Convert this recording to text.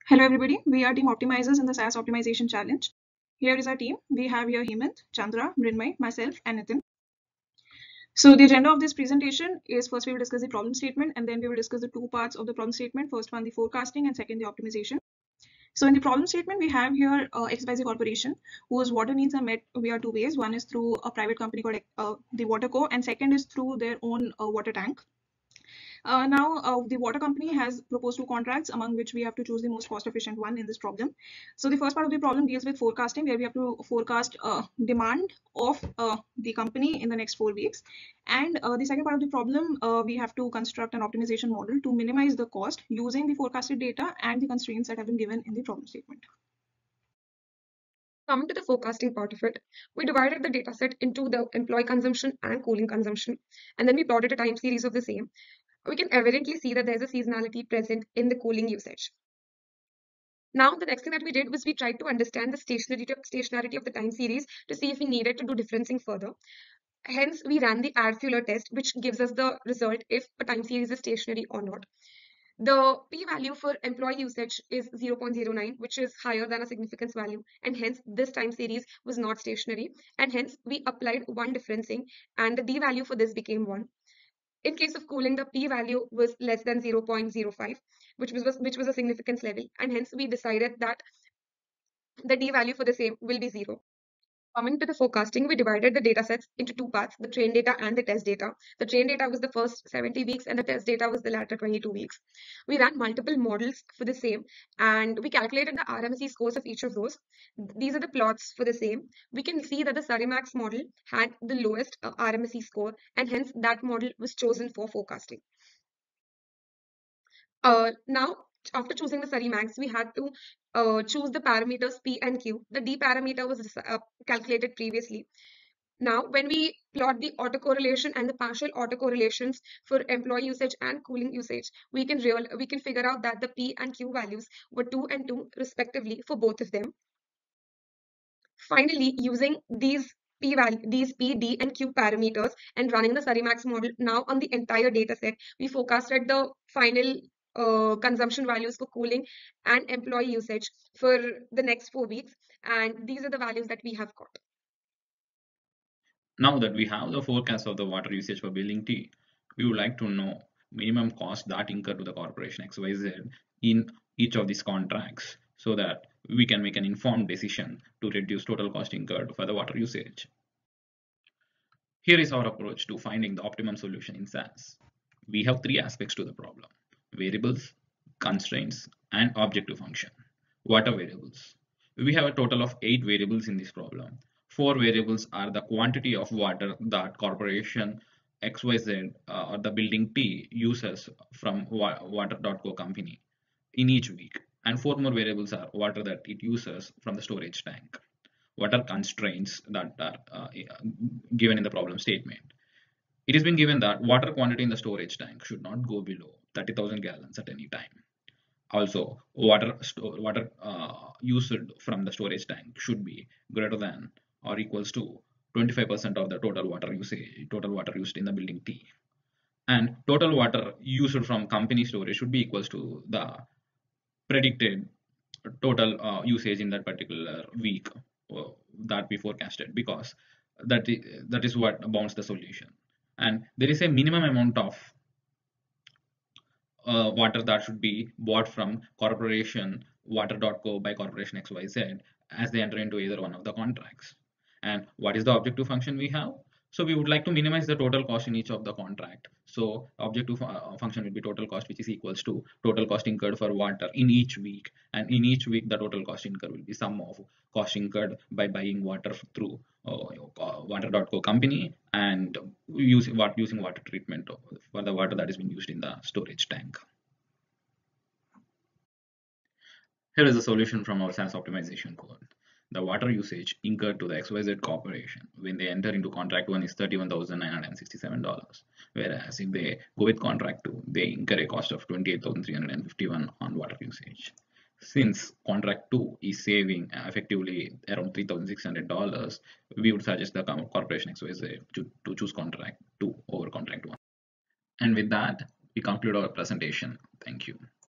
Hello everybody, we are Team Optimizers in the SaaS Optimization Challenge. Here is our team. We have here Hemant, Chandra, Mrinmay, myself and Nitin. So the agenda of this presentation is first we will discuss the problem statement and then we will discuss the two parts of the problem statement. First one the forecasting and second the optimization. So in the problem statement we have here XYZ Corporation whose water needs are met via two ways. One is through a private company called the Waterco and second is through their own water tank. Now, the water company has proposed two contracts among which we have to choose the most cost efficient one in this problem. So the first part of the problem deals with forecasting where we have to forecast demand of the company in the next 4 weeks. And the second part of the problem, we have to construct an optimization model to minimize the cost using the forecasted data and the constraints that have been given in the problem statement. Coming to the forecasting part of it, we divided the dataset into the employee consumption and cooling consumption, and then we plotted a time series of the same. We can evidently see that there's a seasonality present in the cooling usage. Now, the next thing that we did was we tried to understand the stationarity of the time series to see if we needed to do differencing further. Hence, we ran the Air-Fuller test, which gives us the result if a time series is stationary or not. The p-value for employee usage is 0.09, which is higher than a significance value, and hence this time series was not stationary, and hence we applied one differencing, and the d-value for this became 1. In case of cooling, the p-value was less than 0.05, which was a significance level, and hence we decided that the d-value for the same will be 0. Coming to the forecasting, we divided the data sets into two parts, the train data and the test data. The train data was the first 70 weeks and the test data was the latter 22 weeks. We ran multiple models for the same and we calculated the RMSE scores of each of those. These are the plots for the same. We can see that the Surimax model had the lowest RMSE score and hence that model was chosen for forecasting. Now, after choosing the Surimax, we had to choose the parameters P and Q. The D parameter was calculated previously. Now, when we plot the autocorrelation and the partial autocorrelations for employee usage and cooling usage, we can figure out that the P and Q values were 2 and 2 respectively for both of them. Finally, using these P, D, and Q parameters and running the Surimax model now on the entire data set, we forecasted the final consumption values for cooling and employee usage for the next 4 weeks. And these are the values that we have got. Now that we have the forecast of the water usage for building T, we would like to know minimum cost that incur to the corporation XYZ in each of these contracts so that we can make an informed decision to reduce total cost incurred for the water usage. Here is our approach to finding the optimum solution in SaaS. We have three aspects to the problem: variables, constraints, and objective function. What are variables? We have a total of 8 variables in this problem. 4 variables are the quantity of water that corporation XYZ or the building T uses from water.co company in each week, and 4 more variables are water that it uses from the storage tank. What are constraints that are given in the problem statement? It has been given that water quantity in the storage tank should not go below 30,000 gallons at any time. Also, water used from the storage tank should be greater than or equals to 25% of the total water used in the building T. And total water used from company storage should be equals to the predicted total usage in that particular week that we forecasted, because that is what bounds the solution. And there is a minimum amount of water that should be bought from corporation water.co by corporation XYZ as they enter into either one of the contracts. And what is the objective function we have? So we would like to minimize the total cost in each of the contract. So objective function will be total cost, which is equals to total cost incurred for water in each week. And in each week, the total cost incurred will be sum of cost incurred by buying water through water.co company and using water treatment for the water that has been used in the storage tank. Here is a solution from our SaaS optimization code. The water usage incurred to the XYZ corporation when they enter into contract 1 is $31,967, whereas if they go with contract 2, they incur a cost of $28,351 on water usage. Since contract 2 is saving effectively around $3,600, we would suggest the corporation XYZ to choose contract 2 over contract 1. And with that, we conclude our presentation. Thank you.